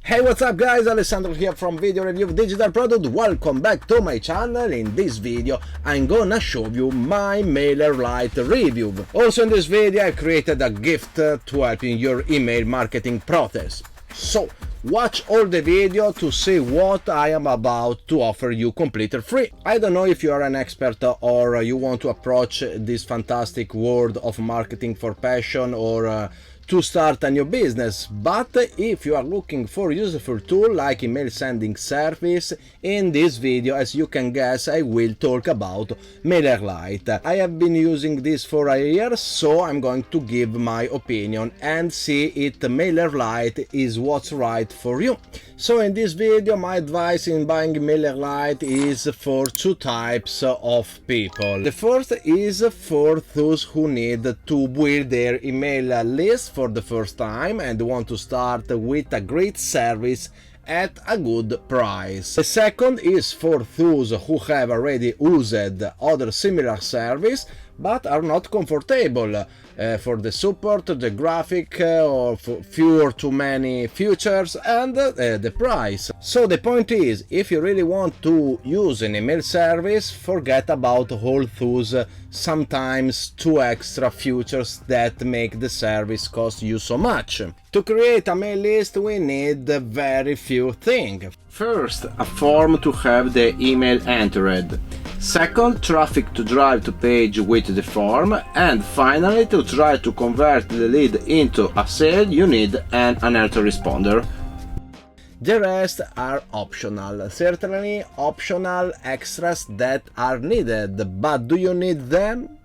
Hey, what's up guys, Alessandro here from Video Review of Digital Product. Welcome back to my channel. In this video I'm gonna show you my MailerLite review. Also in this video I created a gift to help in your email marketing process. So watch all the video to see what I am about to offer you completely free. I don't know if you are an expert or you want to approach this fantastic world of marketing for passion or to start a new business, but if you are looking for a useful tool like email sending service, in this video, as you can guess, I will talk about MailerLite. I have been using this for a year, so I'm going to give my opinion and see if MailerLite is what's right for you. So in this video, my advice in buying MailerLite is for two types of people. The first is for those who need to build their email list for the first time and want to start with a great service at a good price. The second is for those who have already used other similar service but are not comfortable for the support, the graphic, or for few or too many features and the price. So the point is, if you really want to use an email service, forget about all those sometimes too extra features that make the service cost you so much. To create a mail list we need very few things. First, a form to have the email entered. Second, traffic to drive to page with the form, and finally, to try to convert the lead into a sale, you need an autoresponder. The rest are optional, certainly optional extras that are needed, but do you need them?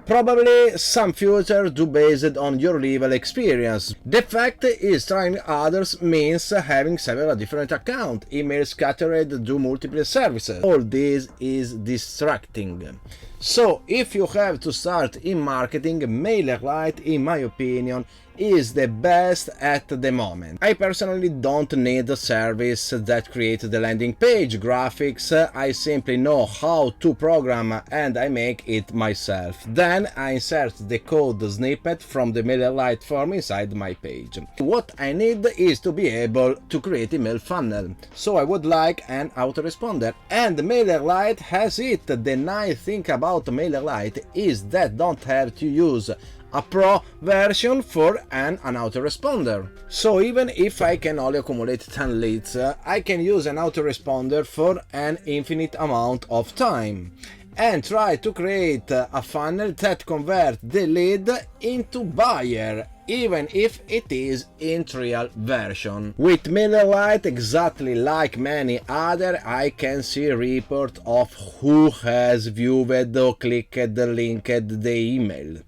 Probably some features do based on your level experience. The fact is trying others means having several different accounts, emails scattered to multiple services. All this is distracting. So if you have to start in marketing, MailerLite, in my opinion, is the best at the moment. I personally don't need a service that creates the landing page graphics. I simply know how to program and I make it myself. Then I insert the code snippet from the MailerLite form inside my page. What I need is to be able to create email funnel. So I would like an autoresponder, and MailerLite has it. The nice thing about MailerLite is that don't have to use a pro version for an autoresponder. So even if I can only accumulate 10 leads, I can use an autoresponder for an infinite amount of time and try to create a funnel that converts the lead into buyer, even if it is in trial version. With MailerLite, exactly like many other, I can see report of who has viewed or clicked, linked the email.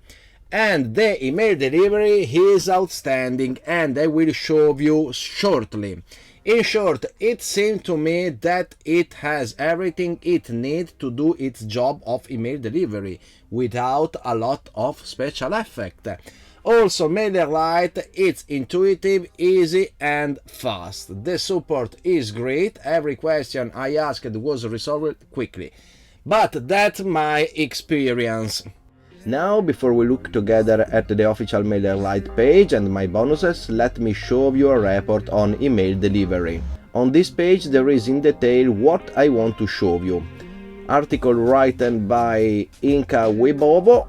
And the email delivery is outstanding, and I will show you shortly. In short, it seems to me that it has everything it needs to do its job of email delivery without a lot of special effect. Also, MailerLite, it's intuitive, easy and fast. The support is great, every question I asked was resolved quickly. But that's my experience. Now, before we look together at the official MailerLite page and my bonuses, let me show you a report on email delivery. On this page there is in detail what I want to show you. Article written by Inka Wibowo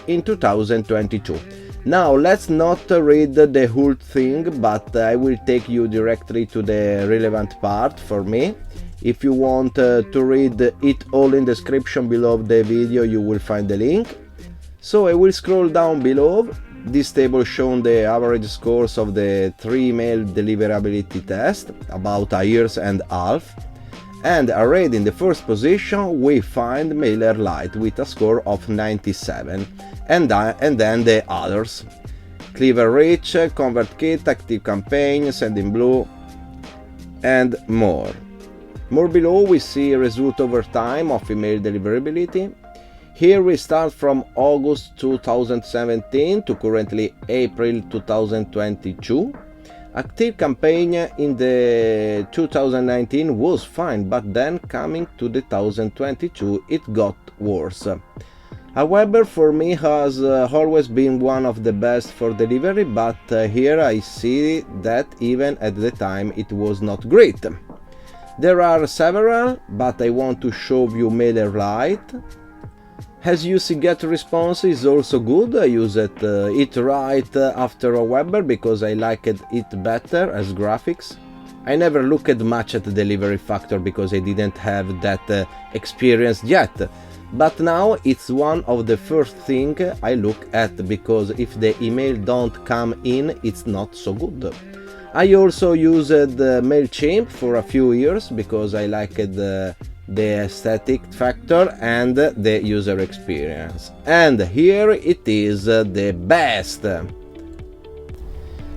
in 2022. Now let's not read the whole thing, but I will take you directly to the relevant part for me. If you want to read it all in the description below the video, you will find the link. So I will scroll down below. This table shows the average scores of the 3 email deliverability test, about a year and a half. And already in the first position we find MailerLite with a score of 97. And then the others. Clever Reach, ConvertKit, ActiveCampaign, SendInBlue, and more. More below we see result over time of email deliverability. Here we start from August 2017 to currently April 2022. Active campaign in the 2019 was fine, but then coming to the 2022 it got worse. However, for me has always been one of the best for delivery, but here I see that even at the time it was not great. There are several, but I want to show you MailerLite. As you see, get response is also good. I use it right after a Webber because I liked it better as graphics. I never looked much at the delivery factor because I didn't have that experience yet. But now it's one of the first things I look at, because if the email don't come in, it's not so good. I also used MailChimp for a few years because I liked the aesthetic factor and the user experience. And here it is the best.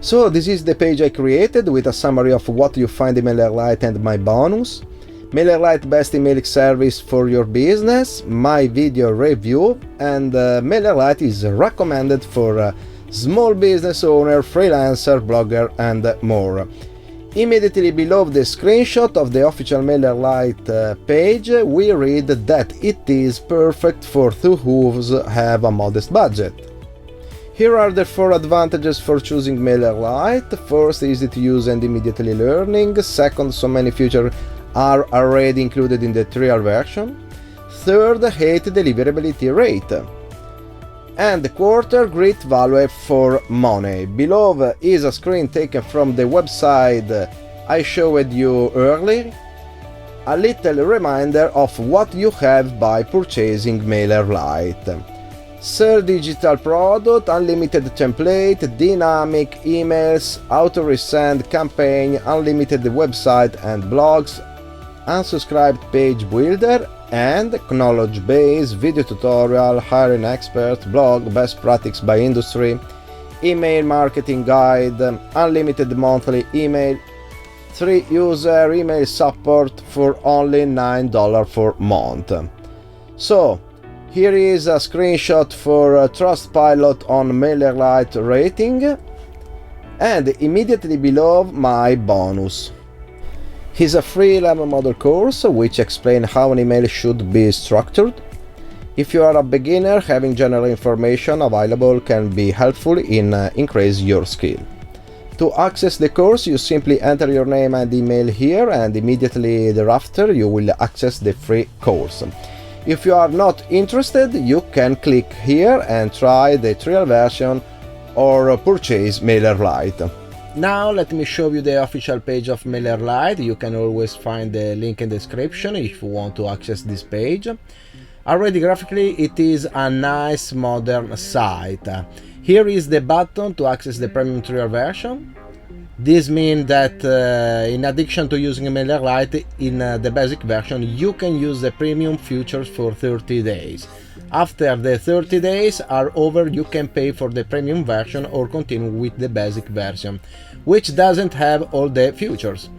So this is the page I created with a summary of what you find in MailerLite and my bonus. MailerLite best email service for your business, my video review, and MailerLite is recommended for small business owner, freelancer, blogger, and more. Immediately below the screenshot of the official MailerLite page, we read that it is perfect for those who have a modest budget. Here are the 4 advantages for choosing MailerLite. First, easy to use and immediately learning. Second, so many features are already included in the trial version. Third, high deliverability rate. And quarter, great value for money. Below is a screen taken from the website I showed you earlier. A little reminder of what you have by purchasing MailerLite. Sell digital product, unlimited template, dynamic emails, auto resend campaign, unlimited website and blogs, unsubscribed page builder, and knowledge base, video tutorial, hiring expert, blog, best practices by industry, email marketing guide, unlimited monthly email, 3 user email support for only $9 per month. So here is a screenshot for Trustpilot on MailerLite rating, and immediately below my bonus. Here's a free 11 module course which explains how an email should be structured. If you are a beginner, having general information available can be helpful in increasing your skill. To access the course, you simply enter your name and email here, and immediately thereafter you will access the free course. If you are not interested, you can click here and try the trial version or purchase MailerLite. Now let me show you the official page of MailerLite. You can always find the link in the description if you want to access this page. Already graphically it is a nice modern site. Here is the button to access the premium trial version. This means that in addition to using MailerLite in the basic version, you can use the premium features for 30 days. After the 30 days are over, you can pay for the premium version or continue with the basic version, which doesn't have all the features.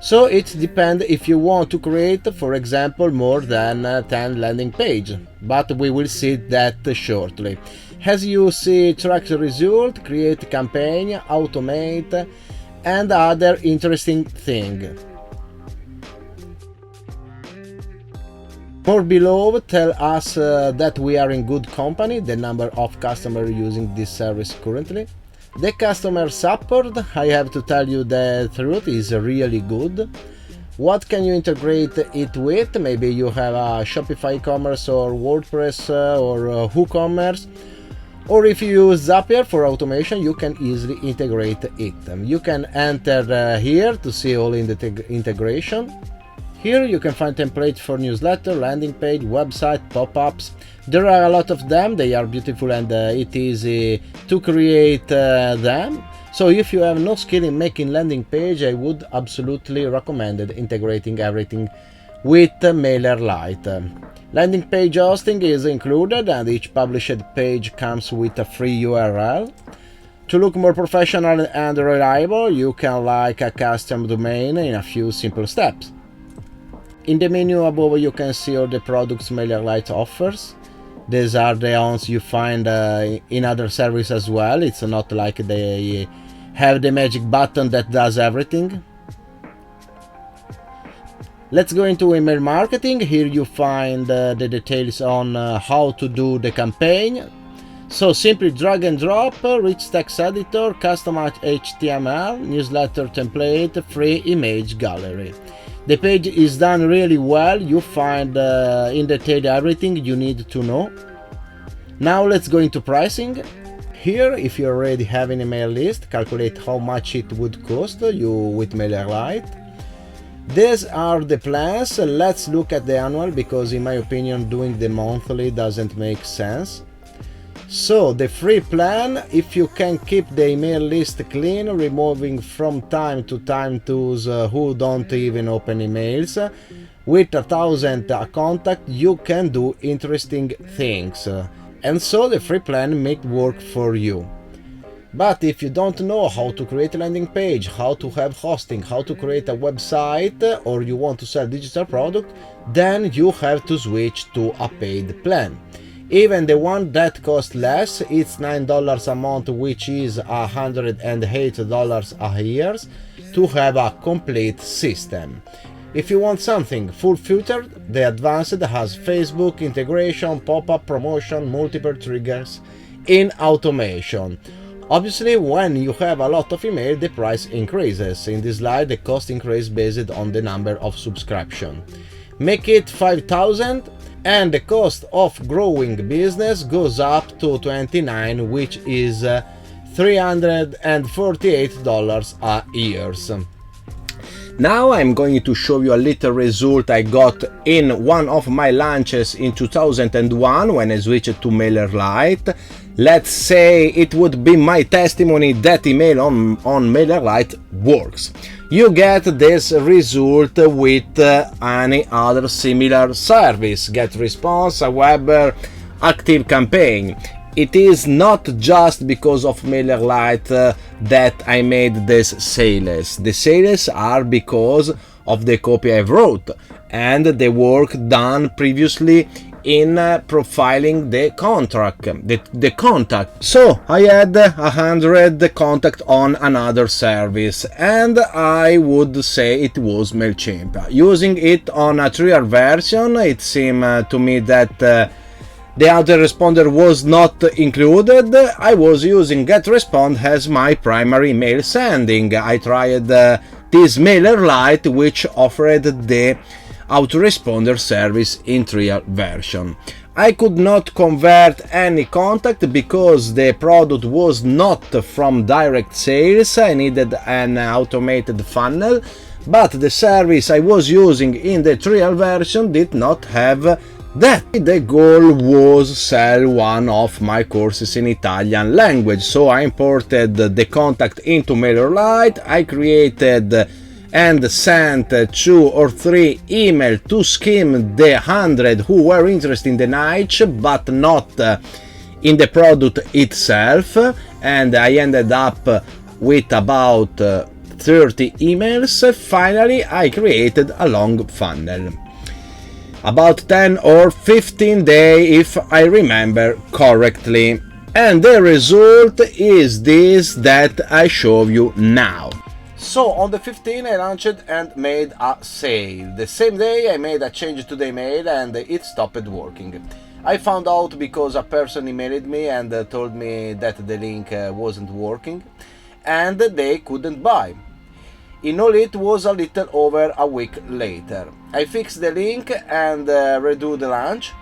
So it depends if you want to create, for example, more than 10 landing pages, but we will see that shortly. As you see, track the result, create campaign, automate, and other interesting thing. More below tell us that we are in good company, the number of customers using this service currently. The customer support, I have to tell you the truth, is really good. What can you integrate it with? Maybe you have a Shopify e-commerce or WordPress or WooCommerce. Or if you use Zapier for automation, you can easily integrate it. You can enter here to see all in the integration. Here you can find templates for newsletter, landing page, website, pop-ups. There are a lot of them, they are beautiful and it is easy to create them. So if you have no skill in making landing page, I would absolutely recommend integrating everything with MailerLite. Landing page hosting is included and each published page comes with a free URL. To look more professional and reliable, you can like a custom domain in a few simple steps. In the menu above you can see all the products MailerLite offers. These are the ones you find in other services as well. It's not like they have the magic button that does everything. Let's go into email marketing. Here you find the details on how to do the campaign. So simply drag and drop, rich text editor, customize HTML, newsletter template, free image gallery. The page is done really well. You find in detail everything you need to know. Now let's go into pricing. Here, if you already have an email list, calculate how much it would cost you with MailerLite. These are the plans. Let's look at the annual, because in my opinion doing the monthly doesn't make sense. So the free plan, if you can keep the email list clean, removing from time to time those who don't even open emails, with 1,000 contacts you can do interesting things, and so the free plan may work for you. But if you don't know how to create a landing page, how to have hosting, how to create a website, or you want to sell digital product, then you have to switch to a paid plan. Even the one that costs less, it's $9 a month, which is $108 a year, to have a complete system. If you want something full-featured, the advanced has Facebook integration, pop-up promotion, multiple triggers in automation. Obviously, when you have a lot of email, the price increases. In this slide, the cost increase based on the number of subscription. Make it 5,000, and the cost of growing business goes up to 29, which is $348 a year. Now I'm going to show you a little result I got in one of my launches in 2001 when I switched to MailerLite. Let's say it would be my testimony that email on MailerLite works. You get this result with any other similar service: GetResponse, Aweber, Active Campaign. It is not just because of MailerLite that I made this sales. The sales are because of the copy I wrote and the work done previously in profiling the contact. So I had 100 contact on another service, and I would say it was MailChimp. Using it on a trial version, it seemed to me that the autoresponder was not included. I was using GetResponse as my primary mail sending. I tried this MailerLite, which offered the autoresponder service in trial version. I could not convert any contact because the product was not from direct sales. I needed an automated funnel, but the service I was using in the trial version did not have that. The goal was sell one of my courses in Italian language, so I imported the contact into MailerLite. I created and sent 2 or 3 emails to skim the 100 who were interested in the niche but not in the product itself, and I ended up with about 30 emails. Finally, I created a long funnel. About 10 or 15 days if I remember correctly, and the result is this that I show you now. So on the 15th I launched and made a sale. The same day I made a change to the email and it stopped working. I found out because a person emailed me and told me that the link wasn't working and they couldn't buy. In all, it was a little over a week later. I fixed the link and redo the launch.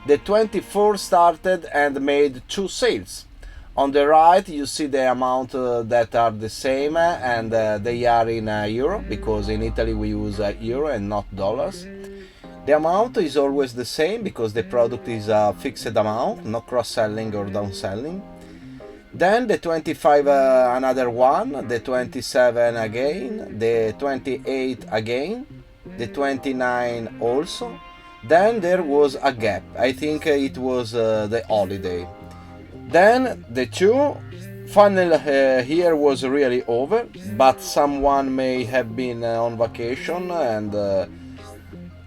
The 24th started and made 2 sales. On the right you see the amount that are the same, and they are in euro, because in Italy we use euro and not dollars. The amount is always the same because the product is a fixed amount, no cross-selling or down-selling. Then the 25 another one, the 27 again, the 28 again, the 29 also. Then there was a gap, I think it was the holiday. Then the 2 funnel here was really over, but someone may have been on vacation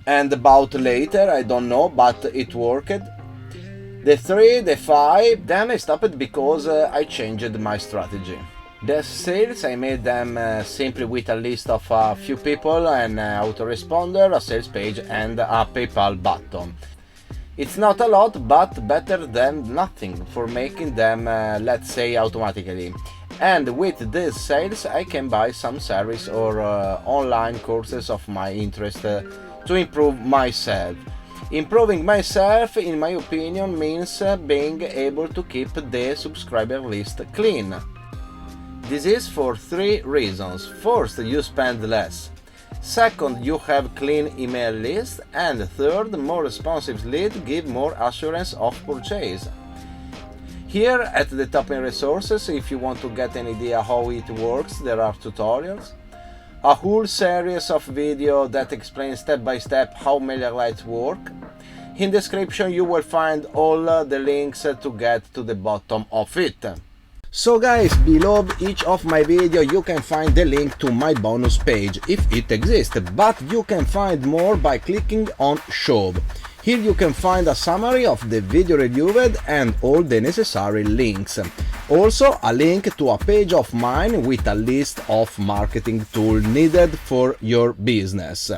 and about later, I don't know, but it worked. The 3, the 5, then I stopped because I changed my strategy. The sales, I made them simply with a list of a few people, an autoresponder, a sales page and a PayPal button. It's not a lot, but better than nothing for making them, let's say, automatically. And with these sales I can buy some service or online courses of my interest to improve myself. Improving myself, in my opinion, means being able to keep the subscriber list clean. This is for 3 reasons. First, you spend less. Second, you have clean email list. And third, more responsive leads give more assurance of purchase. Here at the top in resources, if you want to get an idea how it works, there are tutorials, a whole series of videos that explain step by step how MailerLite work. In description you will find all the links to get to the bottom of it. So guys, below each of my video you can find the link to my bonus page, if it exists, but you can find more by clicking on Show. Here you can find a summary of the video reviewed and all the necessary links. Also a link to a page of mine with a list of marketing tools needed for your business.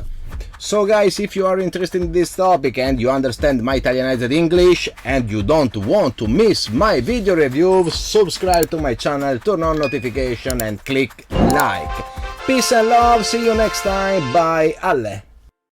So guys, if you are interested in this topic and you understand my Italianized English and you don't want to miss my video reviews, subscribe to my channel, turn on notification and click like. Peace and love, see you next time, bye, alle!